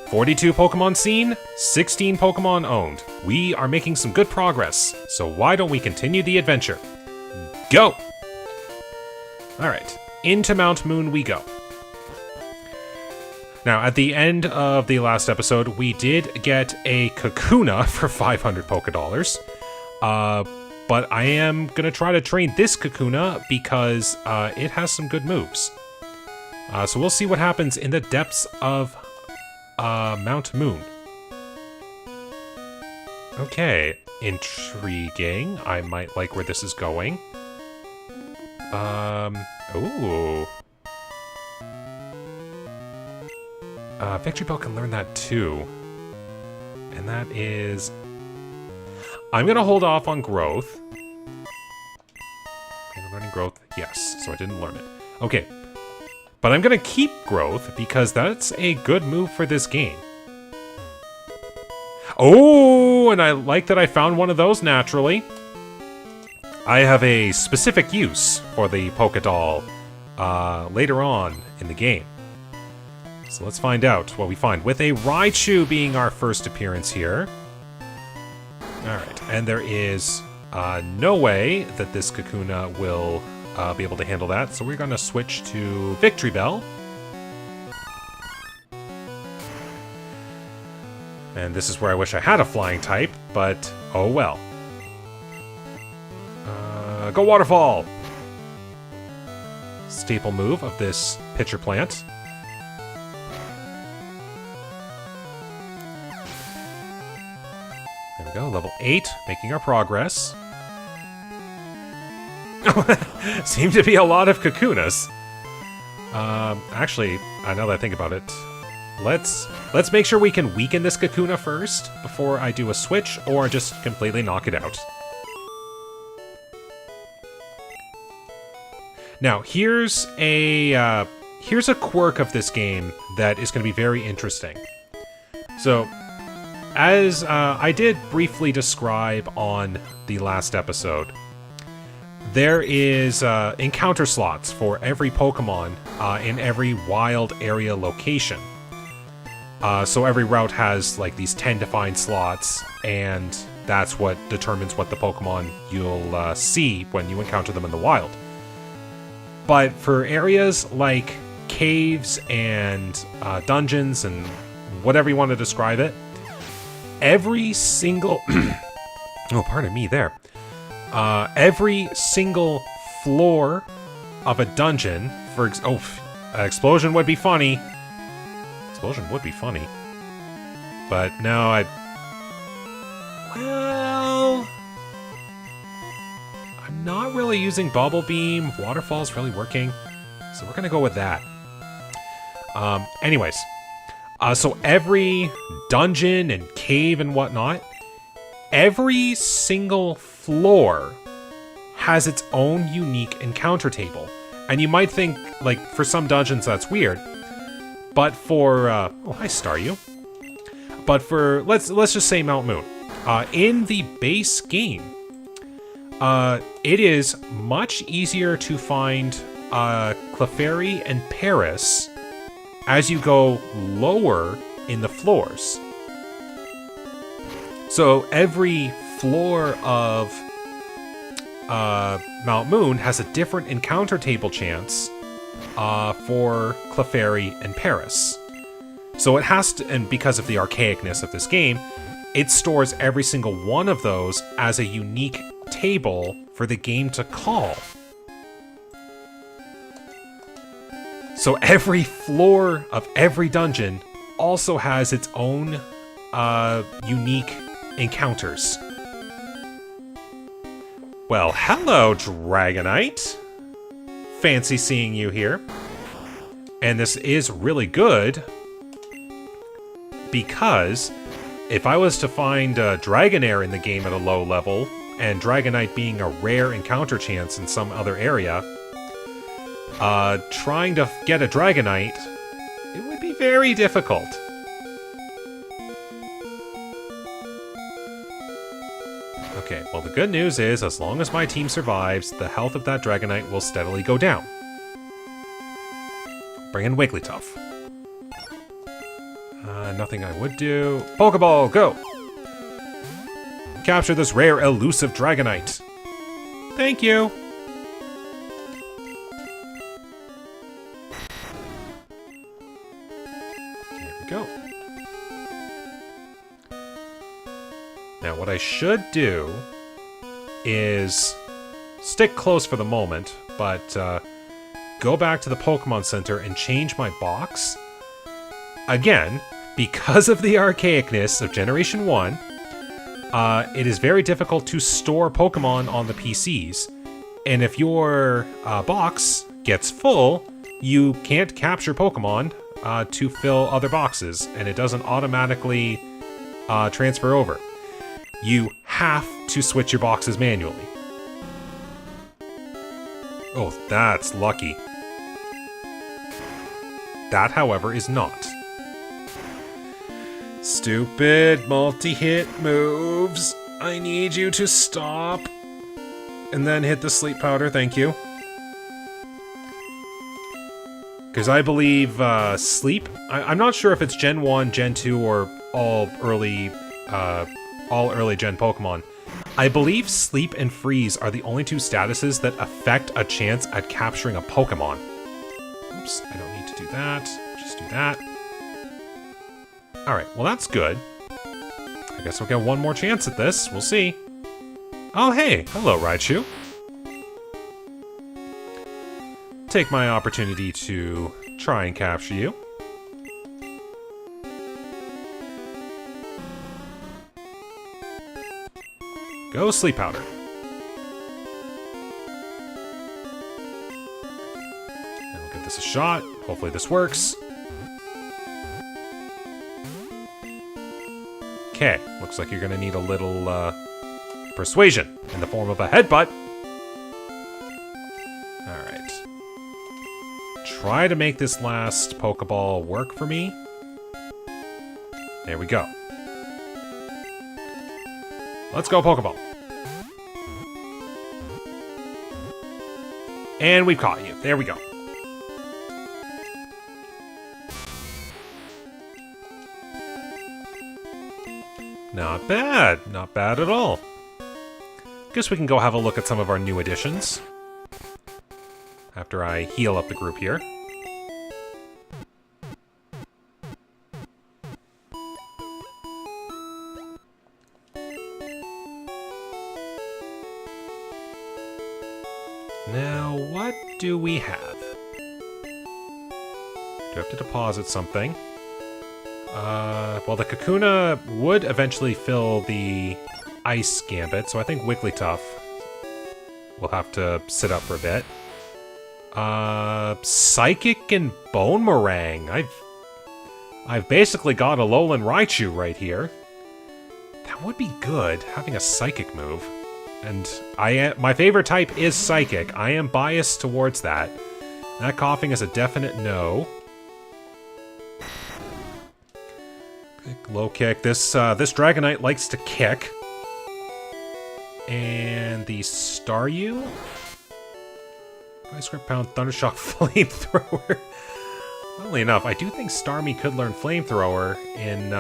42 Pokemon seen, 16 Pokemon owned. We are making some good progress, so why don't we continue the adventure? Go! Alright, into Mount Moon we go. Now, at the end of the last episode, we did get a Kakuna for 500 Pokedollars. But I am going to try to train this Kakuna because it has some good moves. So we'll see what happens in the depths of Mount Moon. Okay, intriguing. I might like where this is going. Ooh. Victory Bell can learn that too. And that is... I'm gonna hold off on growth. Learning growth, yes, so I didn't learn it. Okay, but I'm gonna keep growth because that's a good move for this game. Oh, and I like that I found one of those naturally. I have a specific use for the Pokédoll later on in the game. So let's find out what we find. With a Raichu being our first appearance here. Alright, and there is no way that this Kakuna will be able to handle that, so we're going to switch to Victory Bell. And this is where I wish I had a flying type, but oh well. Go Waterfall! Staple move of this pitcher plant. There we go, level 8, making our progress. Seem to be a lot of Kakunas. Actually, now that I think about it, let's make sure we can weaken this Kakuna first before I do a switch, or just completely knock it out. Now, here's a quirk of this game that is going to be very interesting. So, as I did briefly describe on the last episode, there is encounter slots for every Pokemon in every wild area location. So every route has like these 10 defined slots, and that's what determines what the Pokemon you'll see when you encounter them in the wild. But for areas like caves and dungeons and whatever you want to describe it, every single... oh, pardon me there. Every single floor of a dungeon, explosion would be funny. Explosion would be funny. But no, well... I'm not really using Bubble Beam. Waterfall's really working. So we're gonna go with that. Anyways. So every dungeon and cave and whatnot, every single floor has its own unique encounter table. And you might think, like, for some dungeons that's weird. But for, oh, hi, Staryu. But for, let's just say Mount Moon. In the base game, it is much easier to find Clefairy and Paris as you go lower in the floors. So every floor of Mount Moon has a different encounter table chance for Clefairy and Paris. So it has to, and because of the archaicness of this game, it stores every single one of those as a unique table for the game to call. So every floor of every dungeon also has its own unique encounters. Well, hello, Dragonite. Fancy seeing you here. And this is really good because if I was to find Dragonair in the game at a low level, and Dragonite being a rare encounter chance in some other area, trying to get a Dragonite, it would be very difficult. Okay, well the good news is, as long as my team survives, the health of that Dragonite will steadily go down. Bring in Wigglytuff. Nothing I would do. Pokeball, go! Capture this rare elusive Dragonite. Thank you! There we go. Now what I should do is stick close for the moment, but go back to the Pokemon Center and change my box. Again, because of the archaicness of Generation 1, it is very difficult to store Pokemon on the PCs. And if your box gets full, you can't capture Pokemon to fill other boxes, and it doesn't automatically transfer over. You have to switch your boxes manually. Oh, that's lucky. That, however, is not. Stupid multi-hit moves. I need you to stop. And then hit the sleep powder, thank you. Because I believe sleep... I'm not sure if it's Gen 1, Gen 2, or all early Gen Pokemon. I believe sleep and freeze are the only two statuses that affect a chance at capturing a Pokemon. Oops, I don't need to do that. Just do that. Alright, well that's good. I guess we'll get one more chance at this. We'll see. Oh hey, hello Raichu. Take my opportunity to try and capture you. Go sleep powder. And we'll give this a shot. Hopefully this works. Okay, looks like you're gonna need a little persuasion in the form of a headbutt. Alright. Try to make this last Pokeball work for me. There we go. Let's go Pokeball. And we've caught you. There we go. Not bad. Not bad at all. Guess we can go have a look at some of our new additions. After I heal up the group here. Now, what do we have? Do I have to deposit something? Well, the Kakuna would eventually fill the Ice Gambit, so I think Wigglytuff will have to sit up for a bit. Psychic and Bone Meringue. I've basically got a Alolan Raichu right here. That would be good, having a Psychic move. And my favorite type is Psychic. I am biased towards that. That coughing is a definite no. Low kick. This Dragonite likes to kick. And the Staryu? Ice Grip Pound, Thundershock, Flamethrower. Funnily enough, I do think Starmie could learn Flamethrower in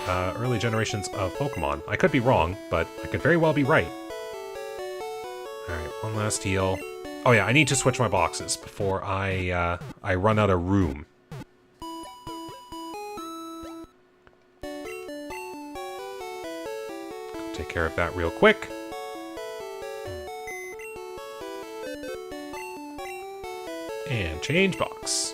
early generations of Pokemon. I could be wrong, but I could very well be right. Alright, one last heal. Oh yeah, I need to switch my boxes before I run out of room. Take care of that real quick. And change box.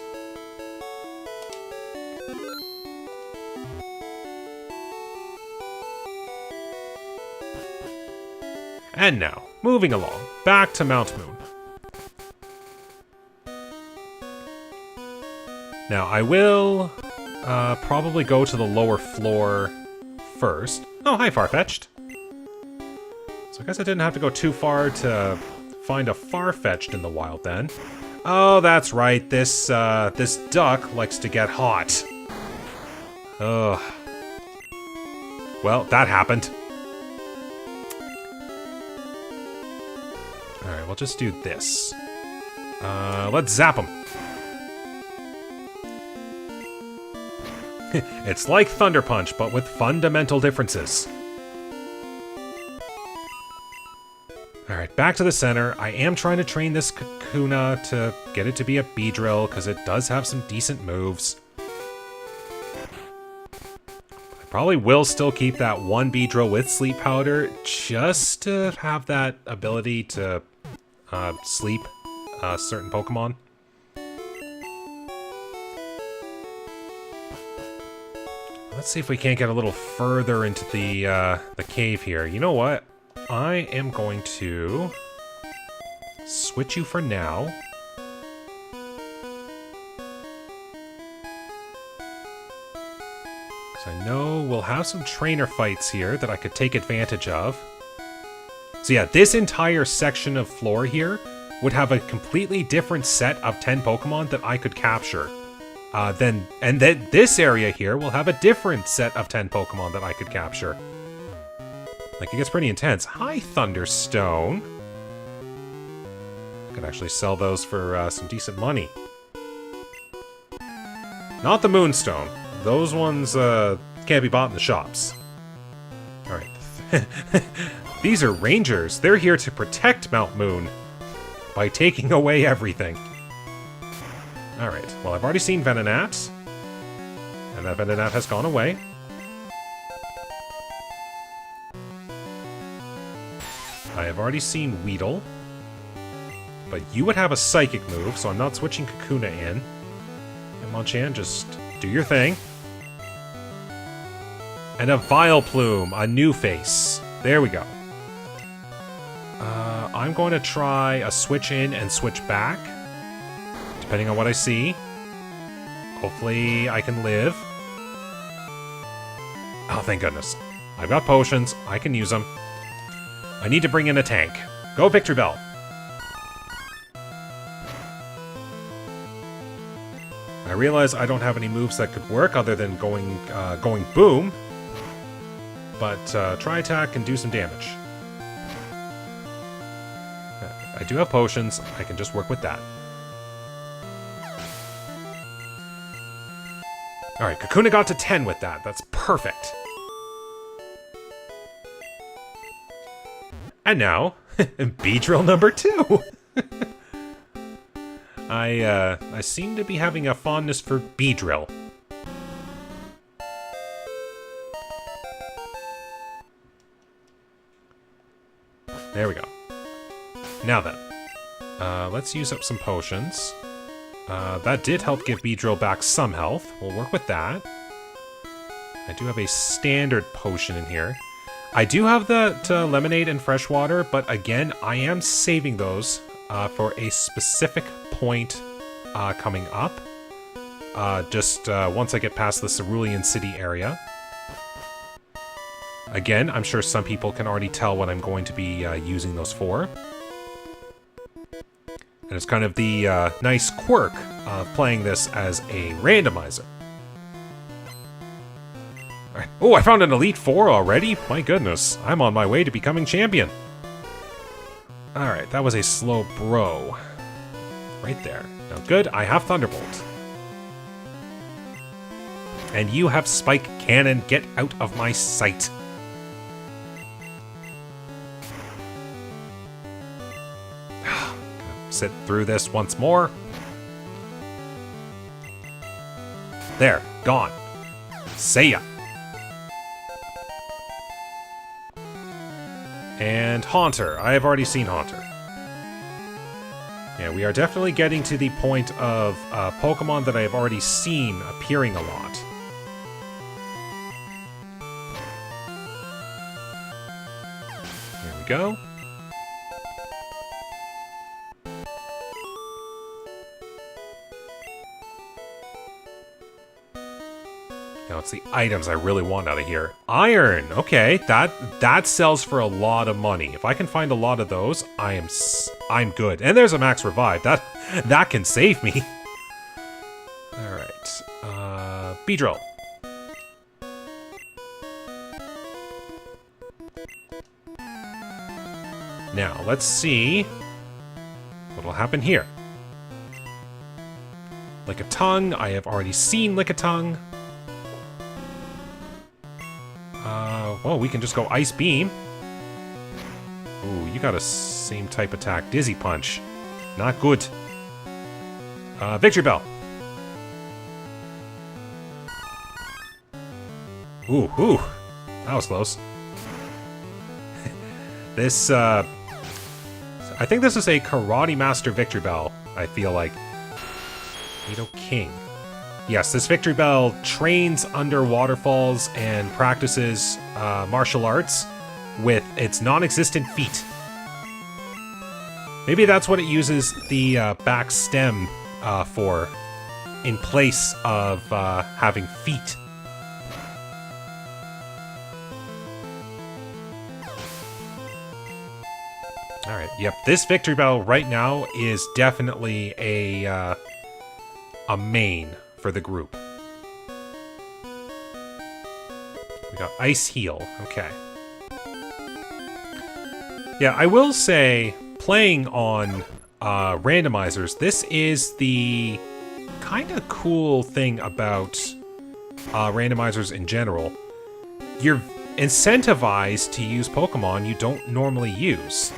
And now, moving along, back to Mount Moon. Now, I will probably go to the lower floor first. Oh, hi, Farfetch'd. So I guess I didn't have to go too far to find a Farfetch'd in the wild then. Oh, that's right. This duck likes to get hot. Ugh. Well, that happened. Alright, we'll just do this. Let's zap him. It's like Thunder Punch, but with fundamental differences. Alright, back to the center. I am trying to train this Kakuna to get it to be a Beedrill, because it does have some decent moves. I probably will still keep that one Beedrill with Sleep Powder, just to have that ability to sleep certain Pokemon. Let's see if we can't get a little further into the cave here. You know what? I am going to switch you for now. Because I know we'll have some trainer fights here that I could take advantage of. So yeah, this entire section of floor here would have a completely different set of 10 Pokemon that I could capture. Then this area here will have a different set of 10 Pokemon that I could capture. Like, it gets pretty intense. Hi, Thunderstone. Could actually sell those for some decent money. Not the Moonstone. Those ones can't be bought in the shops. Alright. These are Rangers. They're here to protect Mount Moon by taking away everything. Alright, well, I've already seen Venonat. And that Venonat has gone away. I have already seen Weedle. But you would have a Psychic move, so I'm not switching Kakuna in. Hitmonchan, just do your thing. And a Vileplume, a new face. There we go. I'm going to try a switch in and switch back. Depending on what I see. Hopefully I can live. Oh, thank goodness. I've got potions. I can use them. I need to bring in a tank. Go, Victory Bell. I realize I don't have any moves that could work other than going boom. But Tri Attack can do some damage. I do have potions. I can just work with that. Alright, Kakuna got to 10 with that. That's perfect. And now, Beedrill number 2! I seem to be having a fondness for Beedrill. There we go. Now then, let's use up some potions. That did help give Beedrill back some health. We'll work with that. I do have a standard potion in here. I do have the lemonade and fresh water, but again, I am saving those for a specific point coming up. Just once I get past the Cerulean City area. Again, I'm sure some people can already tell what I'm going to be using those for. And it's kind of the nice quirk of playing this as a randomizer. Right. Oh, I found an Elite Four already? My goodness, I'm on my way to becoming champion. Alright, that was a slow bro. Right there. Now good, I have Thunderbolt. And you have Spike Cannon. Get out of my sight. Sit through this once more. There, gone. See ya. And Haunter. I have already seen Haunter. Yeah, we are definitely getting to the point of Pokemon that I have already seen appearing a lot. There we go. Now it's the items I really want out of here. Iron! Okay, that sells for a lot of money. If I can find a lot of those, I'm good. And there's a max revive. That can save me. Alright. Beedrill. Now, let's see what'll happen here. Lickitung. I have already seen Lickitung. Well, we can just go Ice Beam. Ooh, you got a same type attack. Dizzy Punch. Not good. Victory Bell. Ooh. That was close. This, I think this is a Karate Master Victory Bell, I feel like. Nido King. Yes, this Victory Bell trains under waterfalls and practices martial arts with its non-existent feet. Maybe that's what it uses the back stem for, in place of having feet. Alright, yep, this Victory Bell right now is definitely a main for the group. We got Ice Heal, okay. Yeah, I will say, playing on randomizers, this is the kind of cool thing about randomizers in general. You're incentivized to use Pokemon you don't normally use.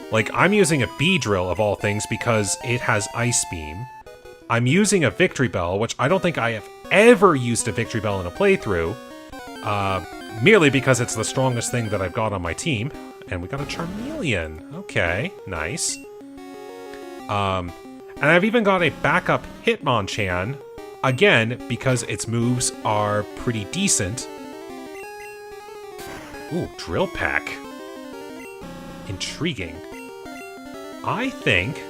Like, I'm using a Beedrill of all things because it has Ice Beam. I'm using a Victory Bell, which I don't think I have ever used a Victory Bell in a playthrough. Merely because it's the strongest thing that I've got on my team. And we got a Charmeleon. Okay, nice. And I've even got a backup Hitmonchan. Again, because its moves are pretty decent. Ooh, Drill Peck. Intriguing. I think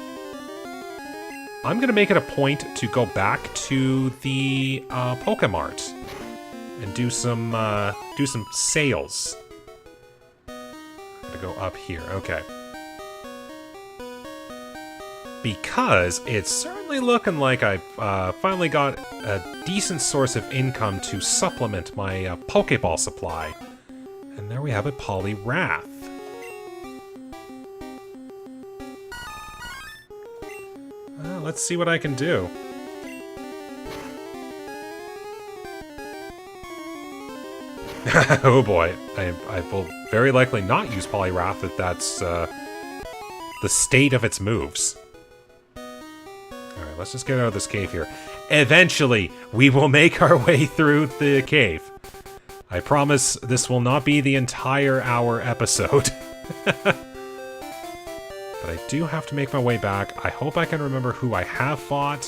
I'm going to make it a point to go back to the Pokemart and do some sales. Gotta go up here, okay. Because it's certainly looking like I've finally got a decent source of income to supplement my Pokeball supply. And there we have it, Poliwrath. Let's see what I can do. Oh boy, I will very likely not use Poliwrath if that's the state of its moves. Alright, let's just get out of this cave here. Eventually, we will make our way through the cave. I promise this will not be the entire hour episode. But I do have to make my way back. I hope I can remember who I have fought,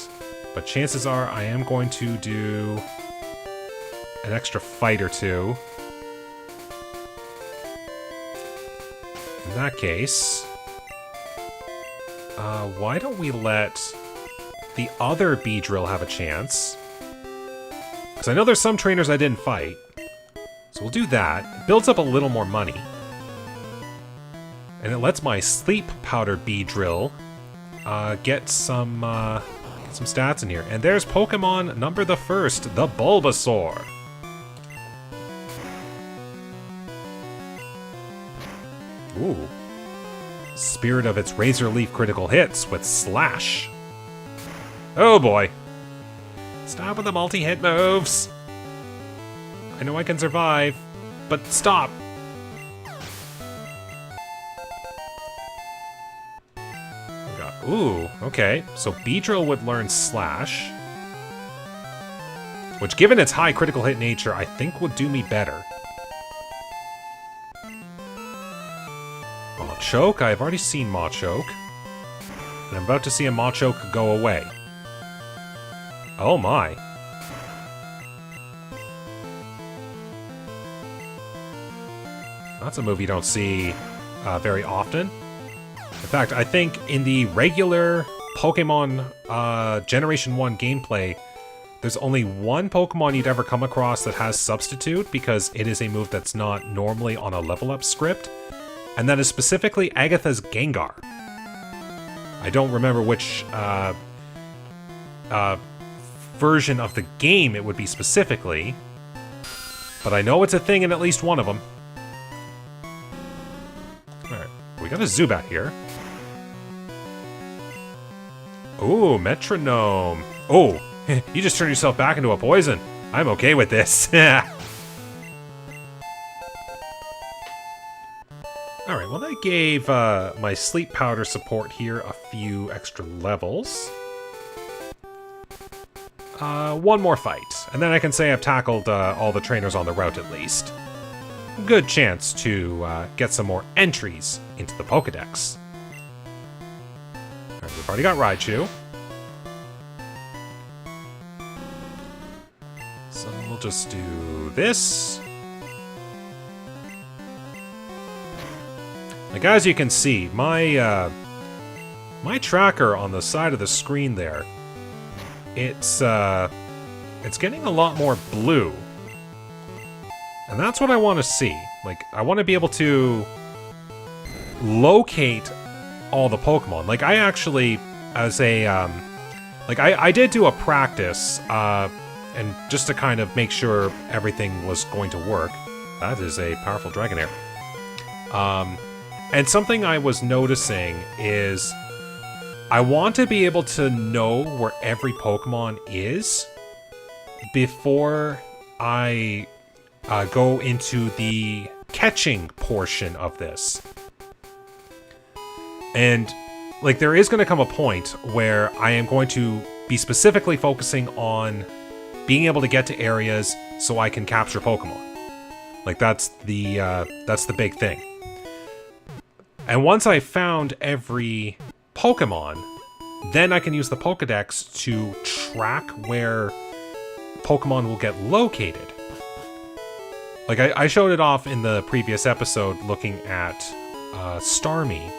but chances are I am going to do an extra fight or two. In that case, why don't we let the other Beedrill have a chance? Because I know there's some trainers I didn't fight. So we'll do that. It builds up a little more money. And it lets my Sleep Powder Beedrill get some stats in here. And there's Pokemon number the first, the Bulbasaur. Ooh. Spirit of its Razor Leaf critical hits with Slash. Oh boy. Stop with the multi-hit moves. I know I can survive, but stop. Ooh, okay. So Beedrill would learn Slash. Which, given its high critical hit nature, I think would do me better. Machoke? I've already seen Machoke. And I'm about to see a Machoke go away. Oh my. That's a move you don't see very often. In fact, I think in the regular Pokemon Generation 1 gameplay, there's only one Pokemon you'd ever come across that has Substitute, because it is a move that's not normally on a level up script, and that is specifically Agatha's Gengar. I don't remember which version of the game it would be specifically, but I know it's a thing in at least one of them. Alright, we got a Zubat here. Ooh, Metronome. Oh, you just turned yourself back into a poison. I'm okay with this. Alright, well that gave my sleep powder support here a few extra levels. One more fight, and then I can say I've tackled all the trainers on the route at least. Good chance to get some more entries into the Pokedex. Alright, we've already got Raichu. So we'll just do this. Like, as you can see, my tracker on the side of the screen there, it's getting a lot more blue. And that's what I want to see. Like, I want to be able to locate all the Pokemon. Like, I actually, as a, I did do a practice, and just to kind of make sure everything was going to work. That is a powerful Dragonair. And something I was noticing is I want to be able to know where every Pokemon is before I go into the catching portion of this. And, like, there is going to come a point where I am going to be specifically focusing on being able to get to areas so I can capture Pokemon. Like, that's the big thing. And once I found every Pokemon, then I can use the Pokedex to track where Pokemon will get located. Like, I showed it off in the previous episode looking at Starmie.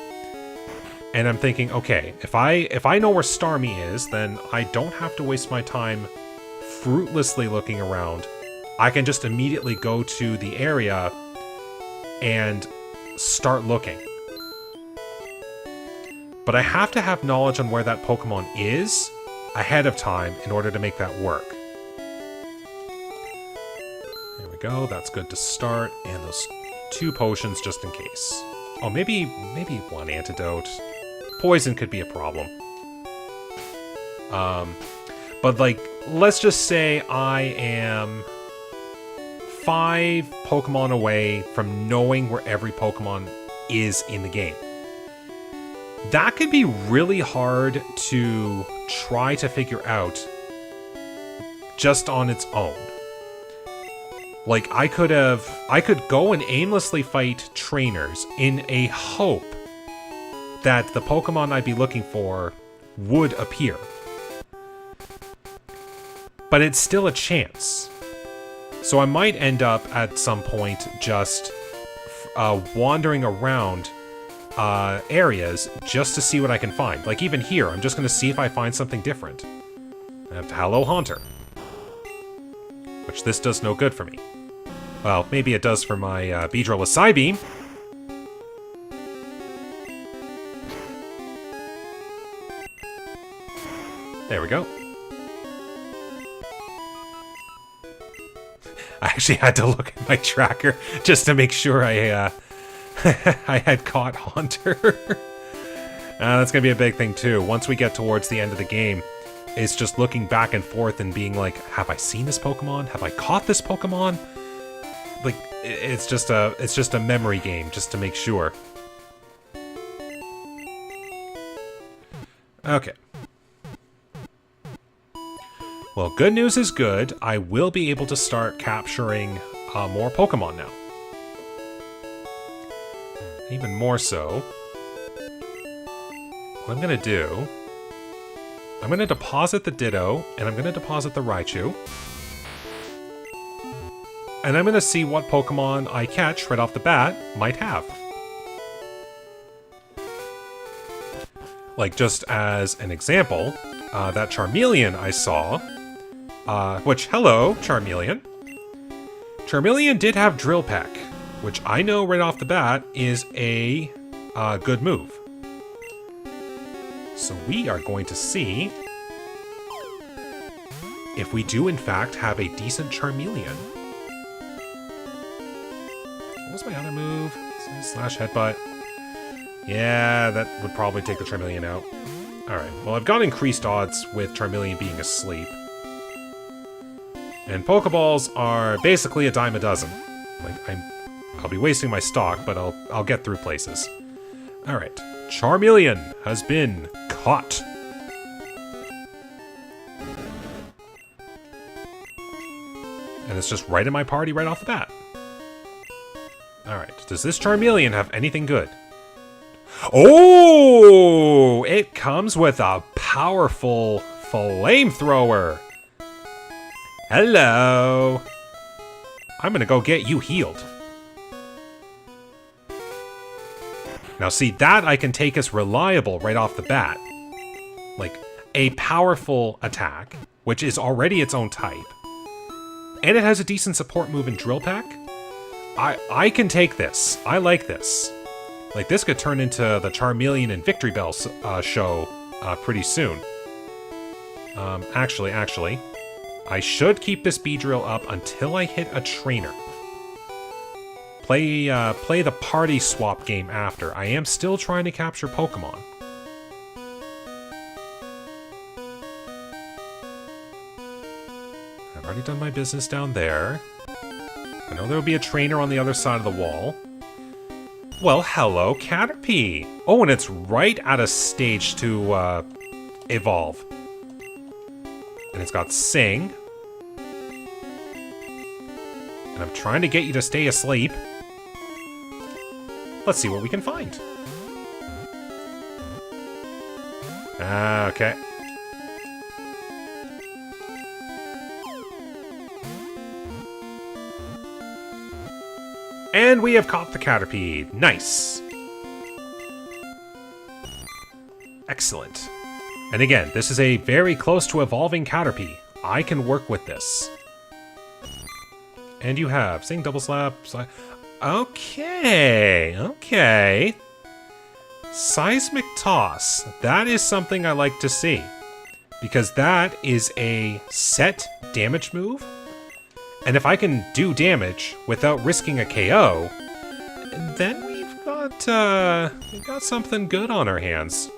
And I'm thinking, okay, if I know where Starmie is, then I don't have to waste my time fruitlessly looking around. I can just immediately go to the area and start looking. But I have to have knowledge on where that Pokemon is ahead of time in order to make that work. There we go, that's good to start. And those 2 potions just in case. Oh, maybe 1 antidote. Poison could be a problem. But, like, let's just say I am 5 Pokemon away from knowing where every Pokemon is in the game. That could be really hard to try to figure out just on its own. Like, I could go and aimlessly fight trainers in a hope that the Pokemon I'd be looking for would appear. But it's still a chance. So I might end up at some point just wandering around areas just to see what I can find. Like, even here, I'm just going to see if I find something different. I have Hello Haunter. Which this does no good for me. Well, maybe it does for my Beedrill with Psybeam. There we go. I actually had to look at my tracker just to make sure I had caught Haunter. That's going to be a big thing too. Once we get towards the end of the game, it's just looking back and forth and being like, have I seen this Pokemon? Have I caught this Pokemon? Like, it's just a memory game just to make sure. Okay. Well, good news is good. I will be able to start capturing more Pokemon now. Even more so. What I'm going to do... I'm going to deposit the Ditto, and I'm going to deposit the Raichu. And I'm going to see what Pokemon I catch right off the bat might have. Like, just as an example, that Charmeleon I saw... which, hello, Charmeleon. Charmeleon did have Drill Peck, which I know right off the bat is a good move. So we are going to see if we do in fact have a decent Charmeleon. What was my other move? Slash Headbutt. Yeah, that would probably take the Charmeleon out. Alright, well I've got increased odds with Charmeleon being asleep. And Pokeballs are basically a dime a dozen. Like, I'll be wasting my stock, but I'll get through places. Alright. Charmeleon has been caught. And it's just right in my party right off the bat. Alright. Does this Charmeleon have anything good? Oh! It comes with a powerful flamethrower. Hello. I'm gonna go get you healed. Now see, that I can take as reliable right off the bat. Like, a powerful attack, which is already its own type. And it has a decent support move in Drill Peck. I can take this. I like this. Like, this could turn into the Charmeleon and Victory Bell show pretty soon. Actually, I should keep this Beedrill up until I hit a trainer. Play the party swap game after. I am still trying to capture Pokemon. I've already done my business down there. I know there will be a trainer on the other side of the wall. Well, hello, Caterpie! Oh, and it's right at a stage to evolve. And it's got Sing. And I'm trying to get you to stay asleep. Let's see what we can find. Okay. And we have caught the Caterpie. Nice. Excellent. And again, this is a very close to evolving Caterpie. I can work with this. And you have Sing, Double Slap. Okay. Okay. Seismic Toss. That is something I like to see. Because that is a set damage move. And if I can do damage without risking a KO, then we've got something good on our hands.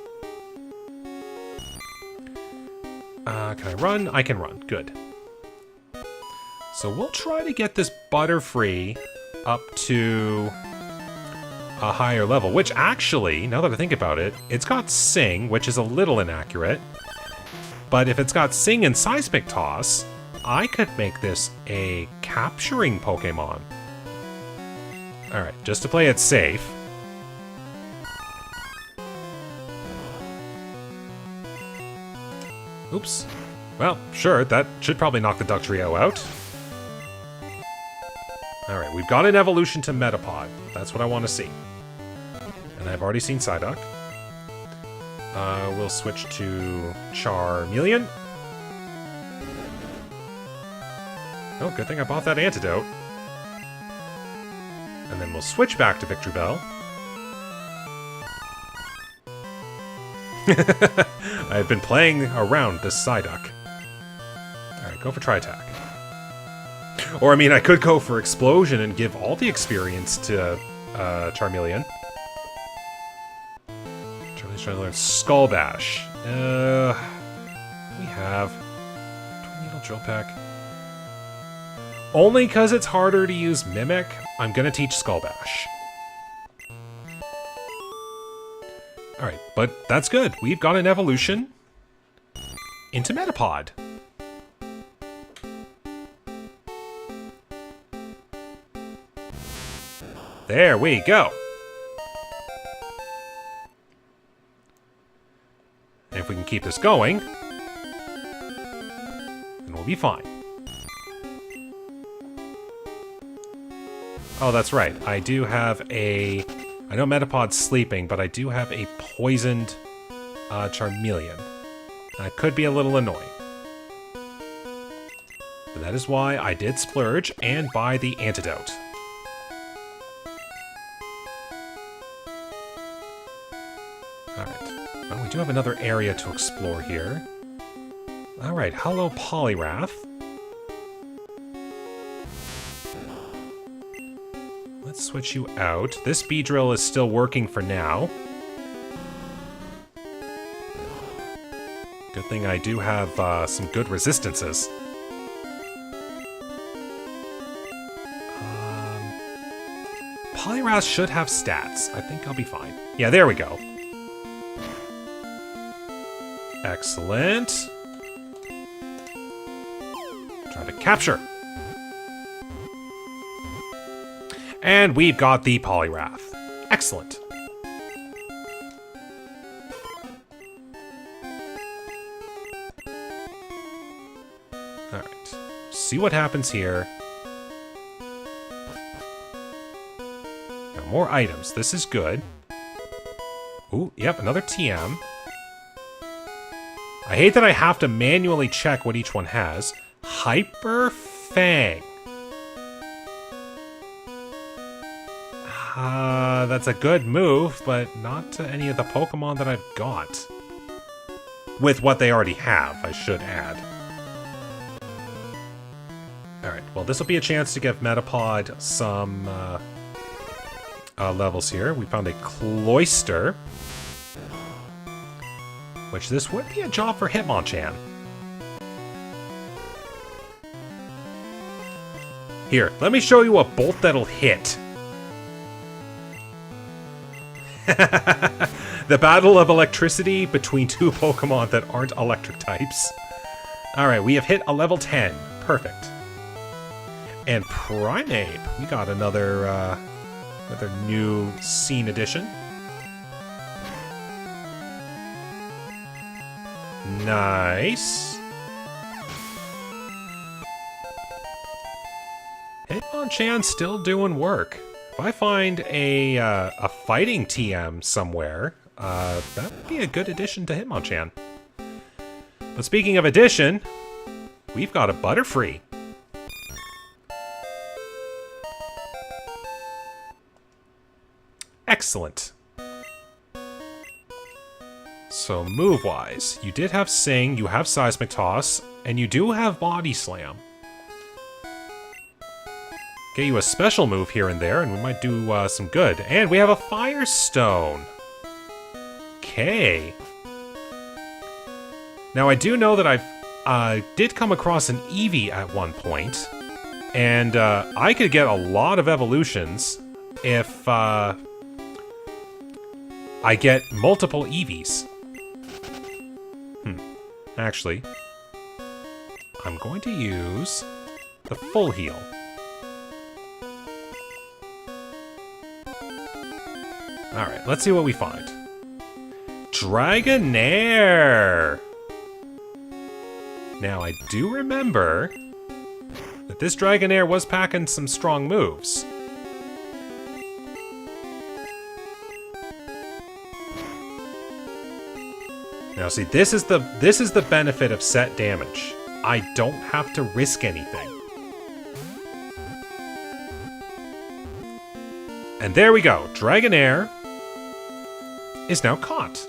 Can I run? I can run. Good. So we'll try to get this Butterfree up to a higher level, which actually, now that I think about it, it's got Sing, which is a little inaccurate. But if it's got Sing and Seismic Toss, I could make this a capturing Pokemon. Alright, just to play it safe. Oops. Well, sure, that should probably knock the Duck Trio out. Alright, we've got an evolution to Metapod. That's what I want to see. And I've already seen Psyduck. We'll switch to Charmeleon. Oh, good thing I bought that antidote. And then we'll switch back to Victory Bell. I've been playing around this Psyduck. Alright, go for Tri-Attack. Or, I mean, I could go for Explosion and give all the experience to Charmeleon. Charmeleon's trying to learn Skull Bash. We have Tornado, Drill Peck. Only because it's harder to use Mimic, I'm gonna teach Skull Bash. Alright, but that's good. We've got an evolution into Metapod. There we go. And if we can keep this going, then we'll be fine. Oh, that's right. I do have a... I know Metapod's sleeping, but I do have a poisoned Charmeleon. That could be a little annoying. But that is why I did splurge and buy the antidote. Alright. Well, we do have another area to explore here. Alright, hello Poliwrath. Let's switch you out. This Beedrill is still working for now. Good thing I do have some good resistances. Polyrath should have stats. I think I'll be fine. Yeah, there we go. Excellent. Try to capture. And we've got the Polyrath. Excellent. Alright. See what happens here. Now, more items. This is good. Ooh, yep, another TM. I hate that I have to manually check what each one has. Hyper Fang. That's a good move, but not to any of the Pokemon that I've got. With what they already have, I should add. Alright, well this will be a chance to give Metapod some levels here. We found a Cloyster. Which this would be a job for Hitmonchan. Here, let me show you a bolt that'll hit. The battle of electricity between two Pokemon that aren't electric types. Alright, we have hit a level 10. Perfect. And Primeape. We got another new scene addition. Nice. Hitmonchan still doing work. If I find a fighting TM somewhere, that would be a good addition to Hitmonchan. But speaking of addition, we've got a Butterfree. Excellent. So move-wise, you did have Sing, you have Seismic Toss, and you do have Body Slam. Get you a special move here and there, and we might do some good. And we have a Firestone. Okay. Now I do know that I did come across an Eevee at one point, and I could get a lot of evolutions if I get multiple Eevees. Actually, I'm going to use the full heal. Alright, let's see what we find. Dragonair! Now, I do remember that this Dragonair was packing some strong moves. Now see, this is the benefit of set damage. I don't have to risk anything. And there we go. Dragonair is now caught.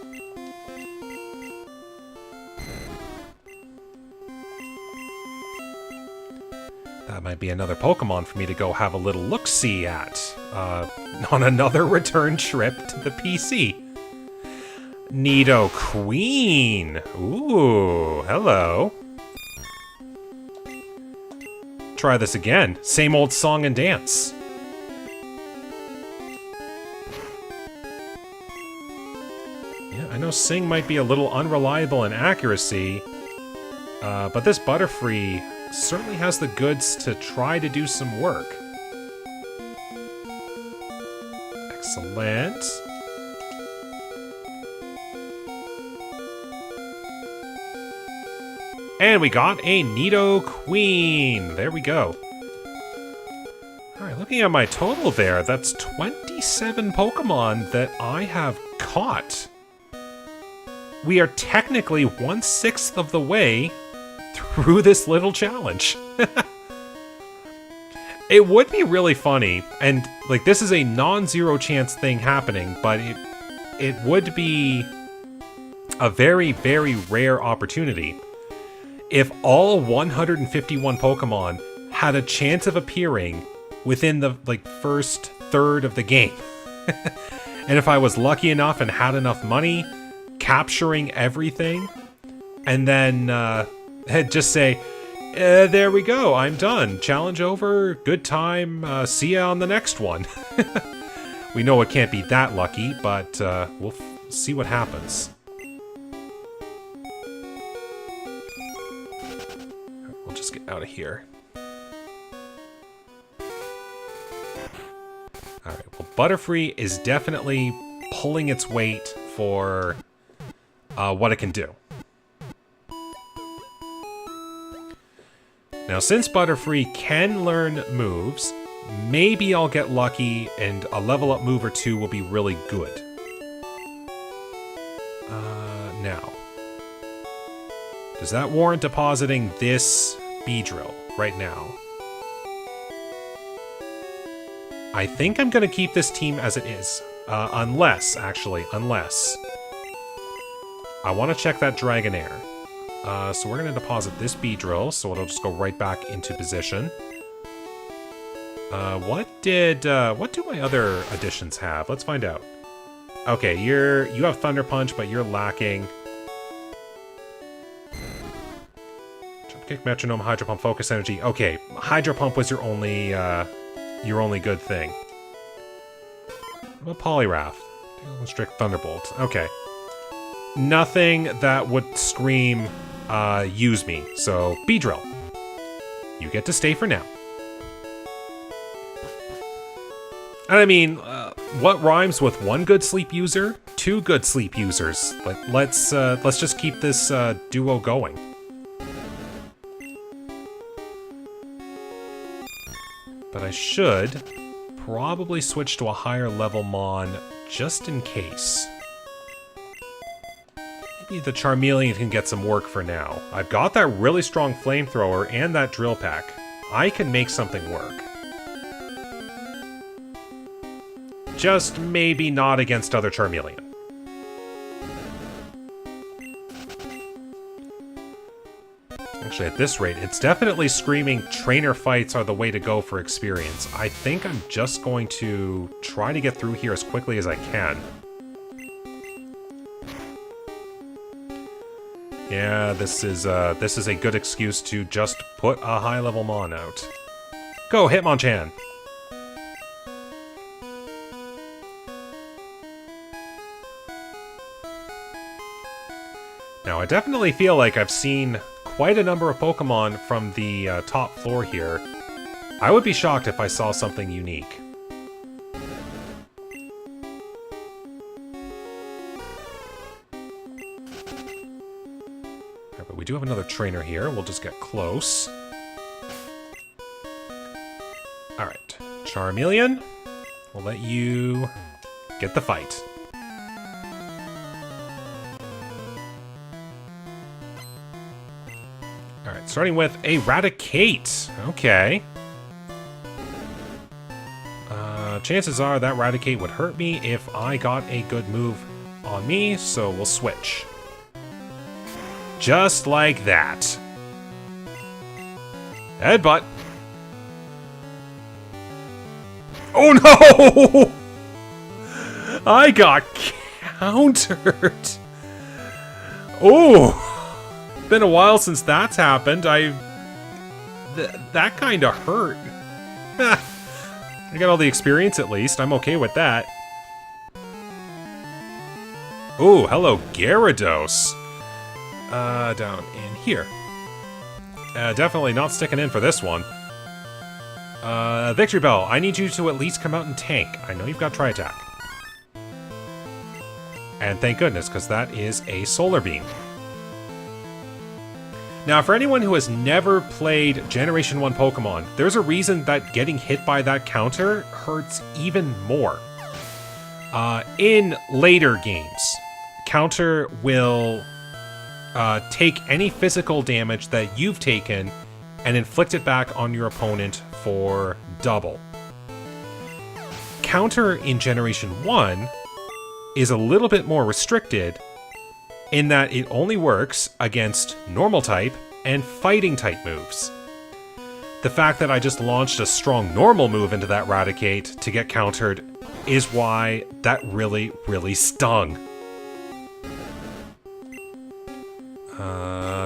That might be another Pokemon for me to go have a little look-see at on another return trip to the PC. Nidoqueen. Ooh, hello. Try this again. Same old song and dance. Yeah, I know Sing might be a little unreliable in accuracy, but this Butterfree certainly has the goods to try to do some work. Excellent. And we got a Nidoqueen. There we go. Alright, looking at my total there, that's 27 Pokemon that I have caught. We are technically 1/6 of the way through this little challenge. It would be really funny, and like this is a non-zero chance thing happening, but it would be a very, very rare opportunity if all 151 Pokemon had a chance of appearing within the first third of the game. And if I was lucky enough and had enough money, capturing everything, and then just say, there we go, I'm done. Challenge over, good time, see ya on the next one. We know it can't be that lucky, but we'll see what happens. We'll just get out of here. Alright, well, Butterfree is definitely pulling its weight for what it can do. Now, since Butterfree can learn moves, maybe I'll get lucky and a level up move or two will be really good. Now, does that warrant depositing this Beedrill right now? I think I'm going to keep this team as it is. Unless I want to check that Dragonair. So we're going to deposit this Beedrill, so it'll just go right back into position. What do my other additions have? Let's find out. Okay, you have Thunder Punch, but you're lacking. Jump Kick, Metronome, Hydro Pump, Focus Energy. Okay, Hydro Pump was your only good thing. What about Poliwrath? Strict Thunderbolt. Okay. Nothing that would scream, use me. So, Beedrill. You get to stay for now. And I mean, what rhymes with one good sleep user? Two good sleep users. Let's just keep this duo going. But I should probably switch to a higher level Mon just in case. Maybe the Charmeleon can get some work for now. I've got that really strong Flamethrower and that Drill Peck. I can make something work. Just maybe not against other Charmeleon. Actually, at this rate, it's definitely screaming trainer fights are the way to go for experience. I think I'm just going to try to get through here as quickly as I can. Yeah, this is a good excuse to just put a high-level Mon out. Go, Hitmonchan! Now, I definitely feel like I've seen quite a number of Pokemon from the top floor here. I would be shocked if I saw something unique. Right, but we do have another trainer here. We'll just get close. Alright, Charmeleon, we'll let you get the fight. Alright, starting with Eradicate. Okay. Chances are that Eradicate would hurt me if I got a good move on me, so we'll switch. Just like that. Headbutt. Oh no! I got countered. Oh! Been a while since that's happened. That kind of hurt. I got all the experience at least. I'm okay with that. Oh, hello, Gyarados. Down in here. Definitely not sticking in for this one. Victory Bell, I need you to at least come out and tank. I know you've got Tri-Attack. And thank goodness, because that is a Solar Beam. Now, for anyone who has never played Generation 1 Pokemon, there's a reason that getting hit by that counter hurts even more. In later games, counter will take any physical damage that you've taken and inflict it back on your opponent for double. Counter in Generation 1 is a little bit more restricted in that it only works against normal type and fighting type moves. The fact that I just launched a strong normal move into that Raticate to get countered is why that really, really stung.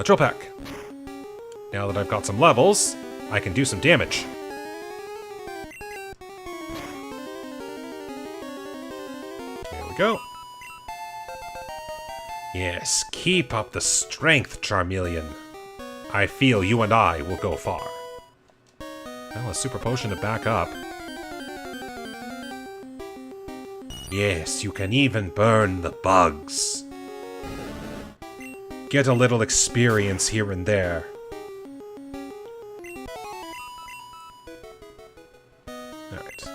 Drill Peck. Now that I've got some levels, I can do some damage. go. Yes, keep up the strength, Charmeleon. I feel you and I will go far. Well, a super potion to back up. Yes, you can even burn the bugs. Get a little experience here and there. Alright.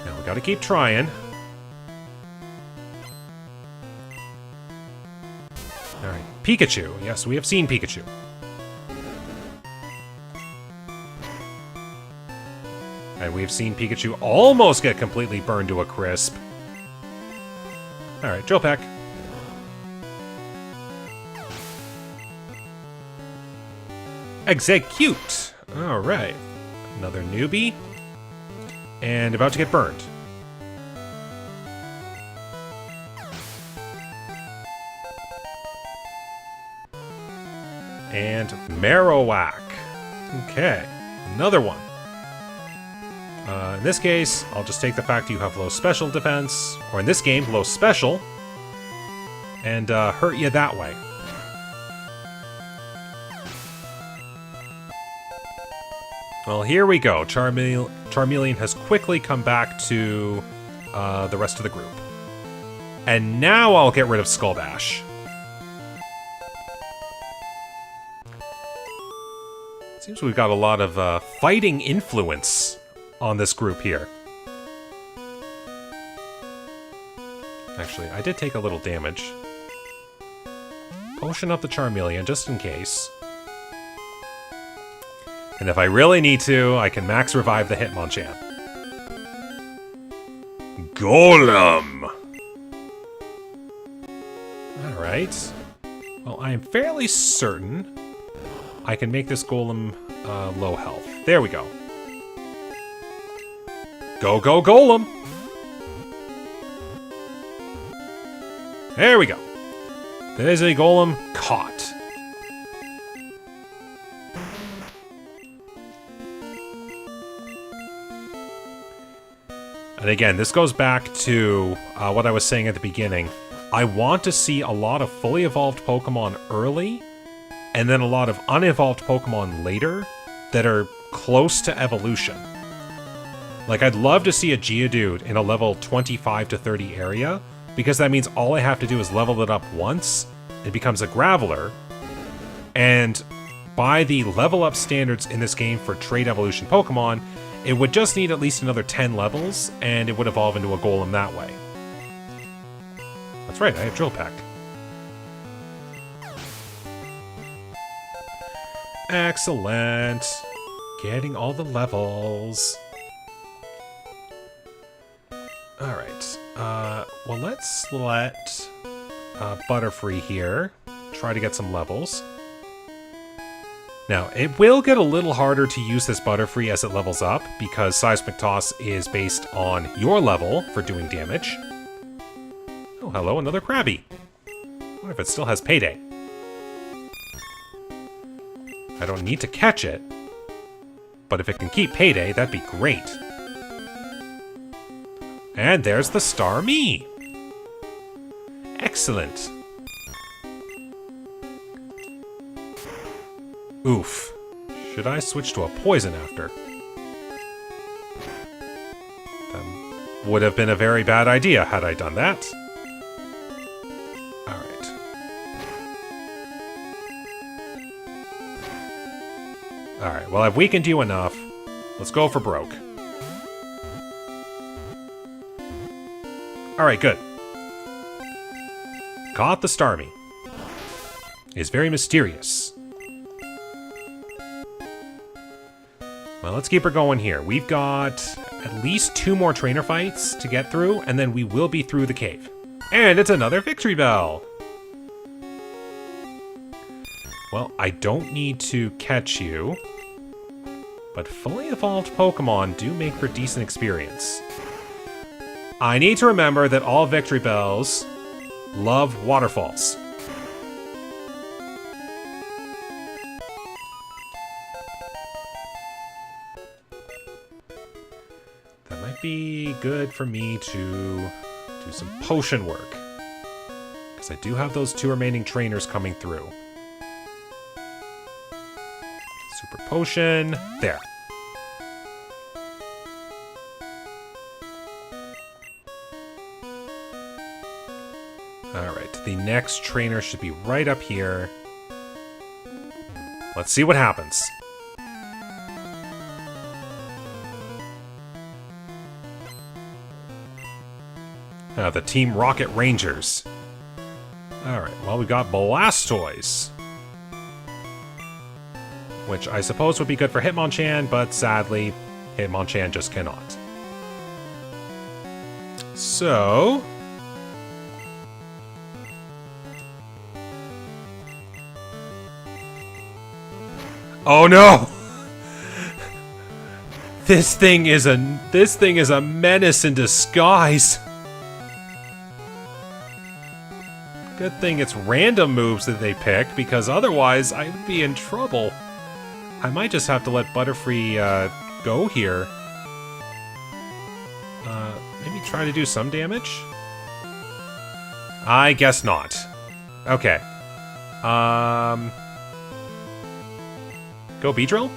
Now we gotta keep trying. Alright, Pikachu. Yes, we have seen Pikachu. And we've seen Pikachu almost get completely burned to a crisp. Alright, Drill Peck. Execute! Alright. Another newbie. And about to get burned. And Marowak. Okay, another one. In this case, I'll just take the fact you have low special defense, or in this game, low special, and hurt you that way. Well, here we go. Charmeleon has quickly come back to the rest of the group. And now I'll get rid of Skull Bash. Seems we've got a lot of fighting influence on this group here. Actually, I did take a little damage. Potion up the Charmeleon, just in case. And if I really need to, I can max revive the Hitmonchan. Golem! Alright. Well, I am fairly certain I can make this Golem low health. There we go. Go, go, Golem! There we go. There's a Golem caught. And again, this goes back to what I was saying at the beginning. I want to see a lot of fully evolved Pokemon early, and then a lot of unevolved Pokemon later that are close to evolution. Like, I'd love to see a Geodude in a level 25 to 30 area, because that means all I have to do is level it up once, it becomes a Graveler, and by the level up standards in this game for trait evolution Pokemon, it would just need at least another 10 levels, and it would evolve into a Golem that way. That's right, I have Drill Peck. Excellent. Getting all the levels. Alright, well, let's let Butterfree here try to get some levels. Now, it will get a little harder to use this Butterfree as it levels up, because Seismic Toss is based on your level for doing damage. Oh, hello, another Krabby. I wonder if it still has Payday. I don't need to catch it, but if it can keep Payday, that'd be great. And there's the Starmie! Excellent. Oof. Should I switch to a poison after? That would have been a very bad idea had I done that. Alright. Alright, well, I've weakened you enough. Let's go for broke. Alright, good. Caught the Starmie. It's very mysterious. Well, let's keep her going here. We've got at least 2 more trainer fights to get through, and then we will be through the cave. And it's another Victory Bell! Well, I don't need to catch you, but fully evolved Pokemon do make for decent experience. I need to remember that all Victory Bells love waterfalls. That might be good for me to Do some potion work. Because I do have those 2 remaining trainers coming through. Super potion. There. Alright, the next trainer should be right up here. Let's see what happens. The Team Rocket Rangers. Alright, well, we got Blastoise. Which I suppose would be good for Hitmonchan, but sadly, Hitmonchan just cannot. So... oh no! This thing is a menace in disguise. Good thing it's random moves that they pick, because otherwise I would be in trouble. I might just have to let Butterfree go here. Maybe try to do some damage? I guess not. Okay. Go Beedrill?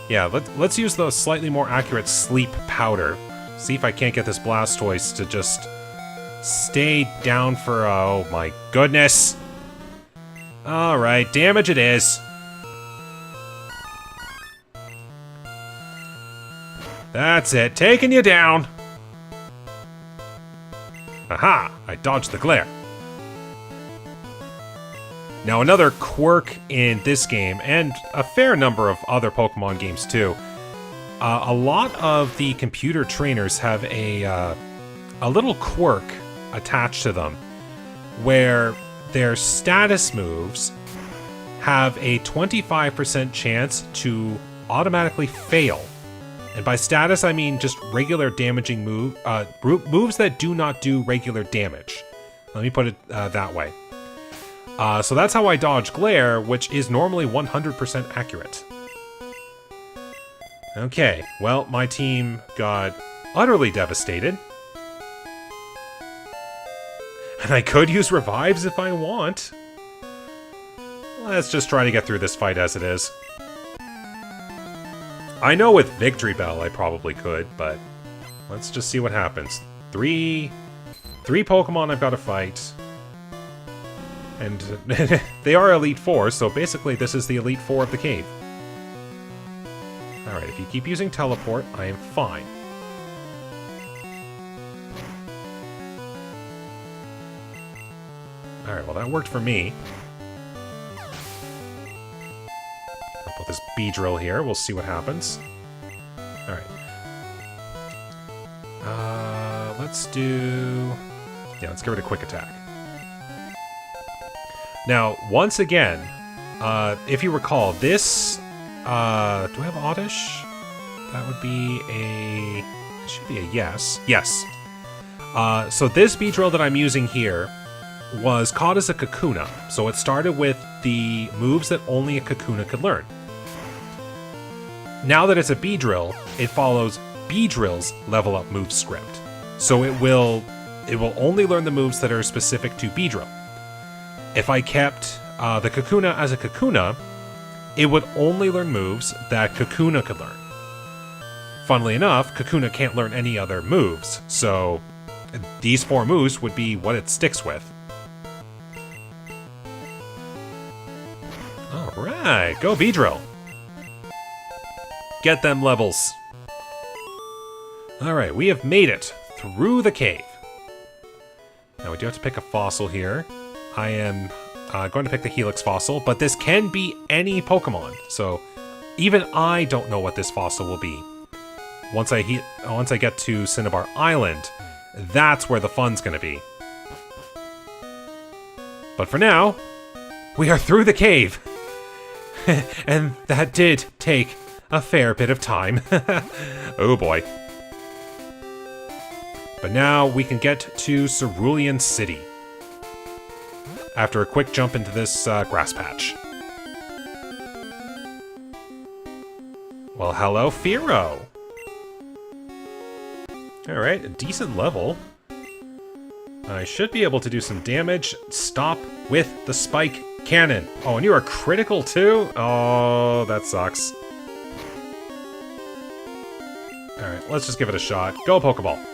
Yeah, let's use the slightly more accurate Sleep Powder. See if I can't get this Blastoise to just stay down for... oh my goodness! Alright, damage it is. That's it, taking you down! Aha! I dodged the glare. Now, another quirk in this game, and a fair number of other Pokemon games too, a lot of the computer trainers have a little quirk attached to them, where their status moves have a 25% chance to automatically fail. And by status, I mean just regular damaging moves that do not do regular damage. Let me put it that way. So that's how I dodge Glare, which is normally 100% accurate. Okay, well, my team got utterly devastated. And I could use revives if I want. Let's just try to get through this fight as it is. I know with Victory Bell I probably could, but let's just see what happens. Three Pokemon I've got to fight. And they are Elite Four, so basically this is the Elite Four of the cave. Alright, if you keep using Teleport, I am fine. Alright, well that worked for me. I'll put this Beedrill here, we'll see what happens. Alright. Let's do... yeah, let's get rid of Quick Attack. Now, once again, if you recall, this... do I have Oddish? That would be a... it should be a yes. Yes. So this Beedrill that I'm using here was caught as a Kakuna. So it started with the moves that only a Kakuna could learn. Now that it's a Beedrill, it follows Beedrill's level up move script. So it will only learn the moves that are specific to Beedrill. If I kept the Kakuna as a Kakuna, it would only learn moves that Kakuna could learn. Funnily enough, Kakuna can't learn any other moves, so these 4 moves would be what it sticks with. Alright, go Beedrill. Get them levels. Alright, we have made it through the cave. Now we do have to pick a fossil here. I am going to pick the Helix fossil, but this can be any Pokemon, so even I don't know what this fossil will be. Once I get to Cinnabar Island, that's where the fun's going to be. But for now, we are through the cave. And that did take a fair bit of time. Oh boy. But now we can get to Cerulean City. After a quick jump into this grass patch. Well, hello, Firo. Alright, a decent level. I should be able to do some damage. Stop with the spike cannon. Oh, and you are critical too? Oh, that sucks. Alright, let's just give it a shot. Go, Pokeball.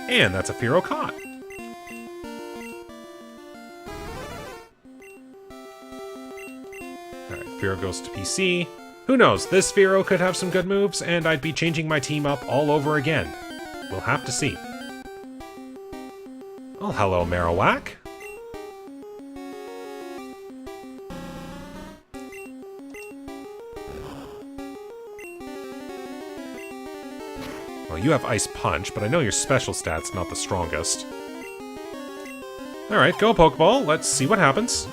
And that's a Fearow caught. Alright, Fearow goes to PC. Who knows, this Fearow could have some good moves, and I'd be changing my team up all over again. We'll have to see. Oh, hello, Marowak. Well, you have Ice Punch, but I know your special stat's not the strongest. Alright, go Pokeball. Let's see what happens.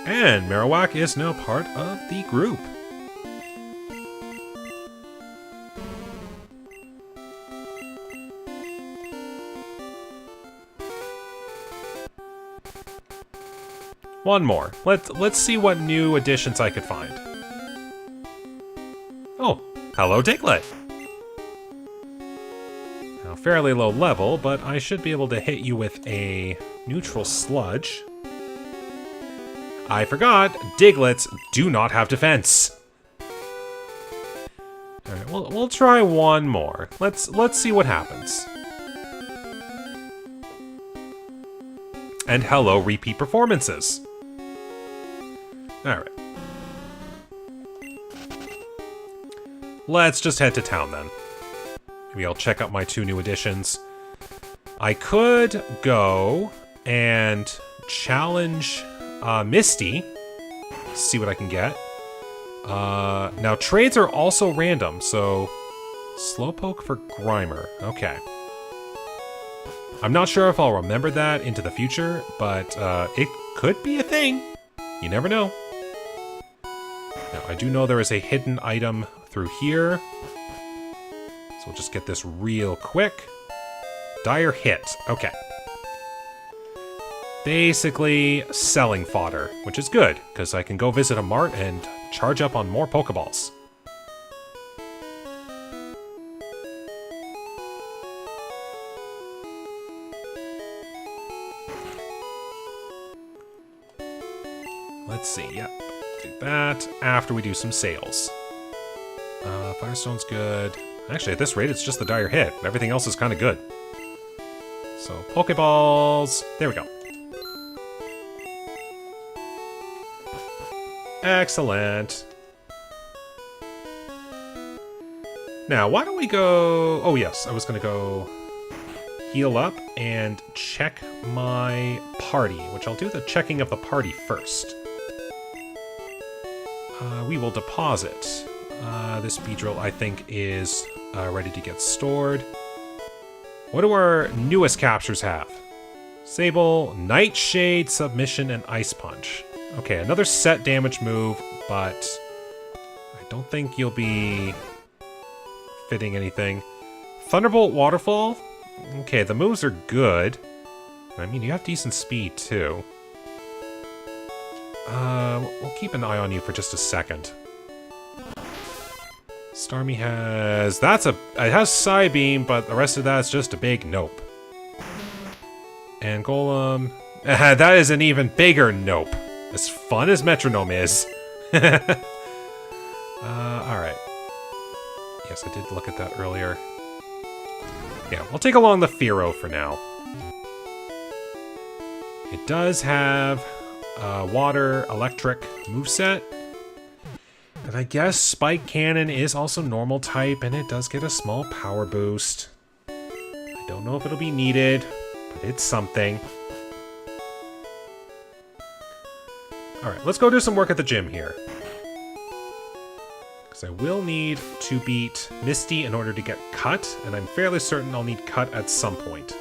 And Marowak is now part of the group. One more. Let's see what new additions I could find. Oh, hello Diglett. Now, fairly low level, but I should be able to hit you with a neutral sludge. I forgot, Diglets do not have defense. Alright, we'll try one more. Let's see what happens. And hello, repeat performances. Alright. Let's just head to town then. Maybe I'll check out my 2 new additions. I could go and challenge Misty. See what I can get. Now, trades are also random, so Slowpoke for Grimer. Okay. I'm not sure if I'll remember that into the future, but it could be a thing. You never know. Now, I do know there is a hidden item through here. So we'll just get this real quick. Dire Hit. Okay. Basically, selling fodder, which is good, because I can go visit a mart and charge up on more Pokeballs. Let's see, yep. Do that after we do some sales. Firestone's good. Actually, at this rate, it's just the Dire Hit. Everything else is kind of good. So, Pokeballs. There we go. Excellent. Now, why don't we go... Oh, yes, I was going to go heal up and check my party, which I'll do the checking of the party first. We will deposit. This Beedrill, I think, is ready to get stored. What do our newest captures have? Sable, Nightshade, Submission, and Ice Punch. Okay, another set damage move, but I don't think you'll be fitting anything. Thunderbolt, Waterfall. Okay, the moves are good. I mean, you have decent speed, too. We'll keep an eye on you for just a second. Starmie has... It has Psybeam, but the rest of that's just a big nope. And Golem... that is an even bigger nope. As fun as Metronome is. Alright. Yes, I did look at that earlier. Yeah, we'll take along the Fearow for now. It does have water, electric moveset. And I guess Spike Cannon is also normal type, and it does get a small power boost. I don't know if it'll be needed, but it's something. Alright, let's go do some work at the gym here. Because I will need to beat Misty in order to get Cut, and I'm fairly certain I'll need Cut at some point.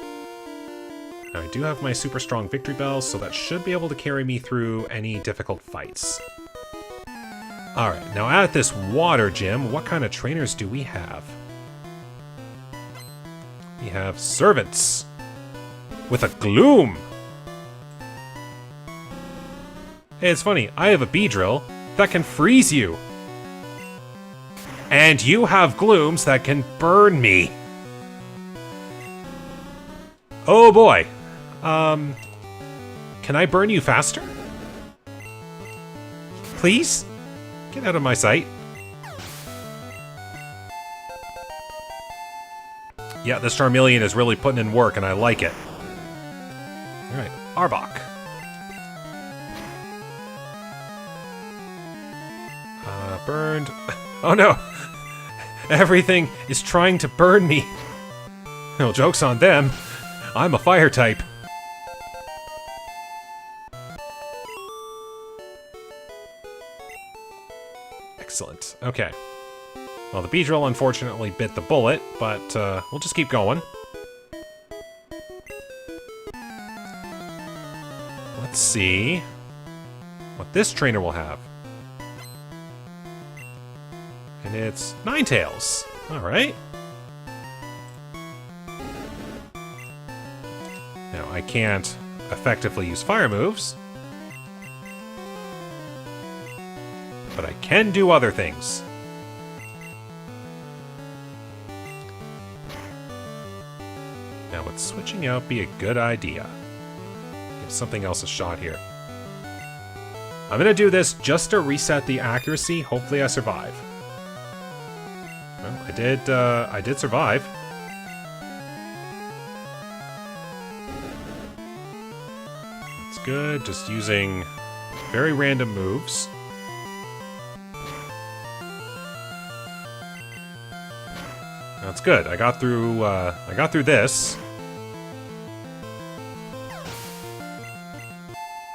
Now, I do have my super strong Victory Bell, so that should be able to carry me through any difficult fights. Alright, now at this water gym, what kind of trainers do we have? We have Servants with a Gloom! Hey, it's funny, I have a Beedrill that can freeze you! And you have glooms that can burn me. Oh boy. Can I burn you faster? Please? Get out of my sight. Yeah, this Charmeleon is really putting in work, and I like it. Alright, Arbok. Burned. Oh no! Everything is trying to burn me. No, joke's on them. I'm a fire type. Excellent. Okay. Well, the Beedrill unfortunately bit the bullet, but we'll just keep going. Let's see what this trainer will have. And it's Ninetales. Alright. Now, I can't effectively use fire moves, but I can do other things. Now, would switching out be a good idea? Give something else a shot here. I'm gonna do this just to reset the accuracy. Hopefully I survive. Well, I did survive. That's good, just using very random moves. That's good. I got through this.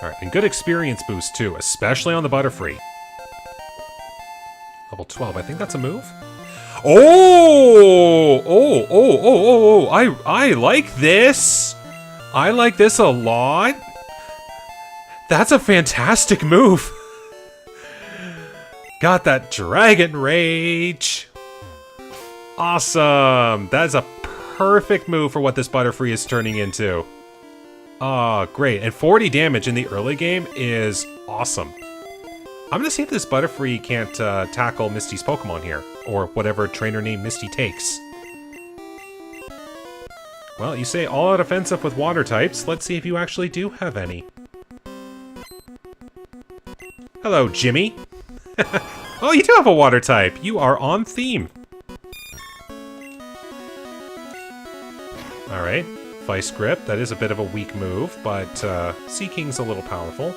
Alright, and good experience boost too, especially on the Butterfree. Level 12, I think that's a move? Oh! I like this! I like this a lot. That's a fantastic move. Got that Dragon Rage. Awesome! That is a perfect move for what this Butterfree is turning into. Oh, great. And 40 damage in the early game is awesome. I'm gonna see if this Butterfree can't tackle Misty's Pokemon here, or whatever trainer name Misty takes. Well, you say all out offensive with water types. Let's see if you actually do have any. Hello, Jimmy. Oh, you do have a water type. You are on theme. Alright, Vice Grip. That is a bit of a weak move, but Sea King's a little powerful.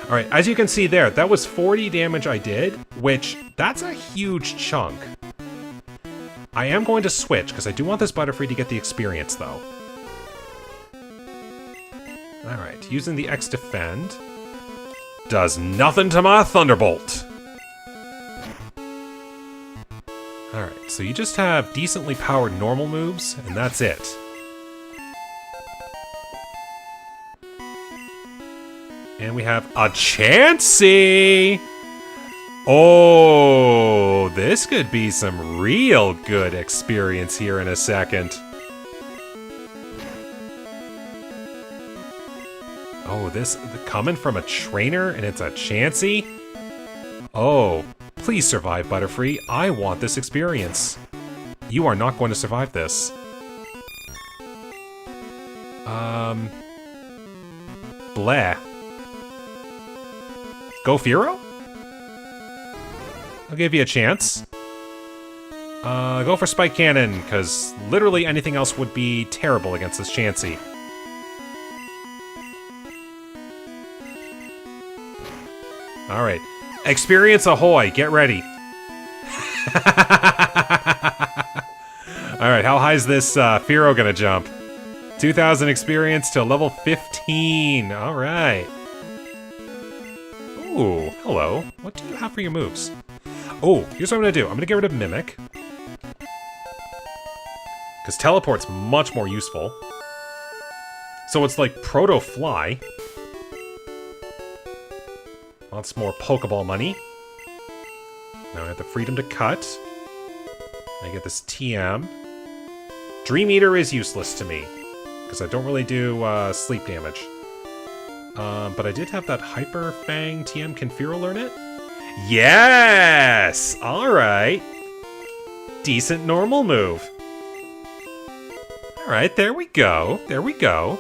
Alright, as you can see there, that was 40 damage I did, which, that's a huge chunk. I am going to switch, because I do want this Butterfree to get the experience, though. Alright, using the X Defend. Does nothing to my Thunderbolt! Alright, so you just have decently powered normal moves, and that's it. And we have a Chansey! Oh, this could be some real good experience here in a second. Oh, this coming from a trainer and it's a Chansey? Oh, please survive, Butterfree. I want this experience. You are not going to survive this. Bleh. Go Fearow? I'll give you a chance. Go for Spike Cannon, because literally anything else would be terrible against this Chansey. Alright. Experience ahoy, get ready. Alright, how high is this Fearow gonna jump? 2,000 experience to level 15. Alright. Ooh, hello. What do you have for your moves? Oh, here's what I'm gonna do. I'm gonna get rid of Mimic. Because Teleport's much more useful. So it's like Proto-Fly. Lots more Pokeball money. Now I have the freedom to cut. I get this TM. Dream Eater is useless to me. Because I don't really do sleep damage. But I did have that Hyper Fang TM. Can Fearow learn it? Yes! Alright. decent normal move. Alright, there we go. There we go.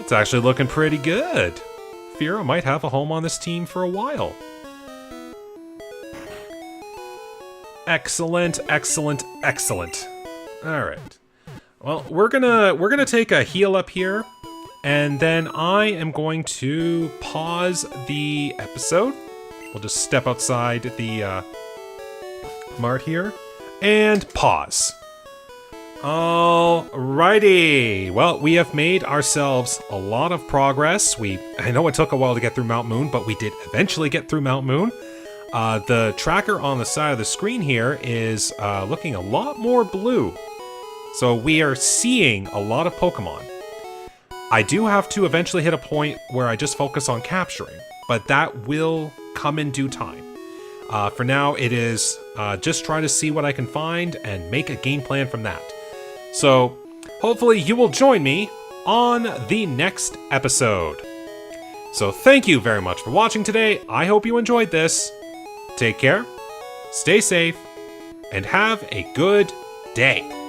It's actually looking pretty good. Fira might have a home on this team for a while. Excellent, excellent, excellent. Alright. Well, we're gonna take a heal up here, and then I am going to pause the episode. We'll just step outside the mart here and pause. Alrighty. Well, we have made ourselves a lot of progress. I know it took a while to get through Mount Moon, but we did eventually get through Mount Moon. The tracker on the side of the screen here is looking a lot more blue. So we are seeing a lot of Pokemon. I do have to eventually hit a point where I just focus on capturing, but that will come in due time. For now, it is just trying to see what I can find and make a game plan from that. So, hopefully you will join me on the next episode. So thank you very much for watching today. I hope you enjoyed this. Take care, stay safe, and have a good day.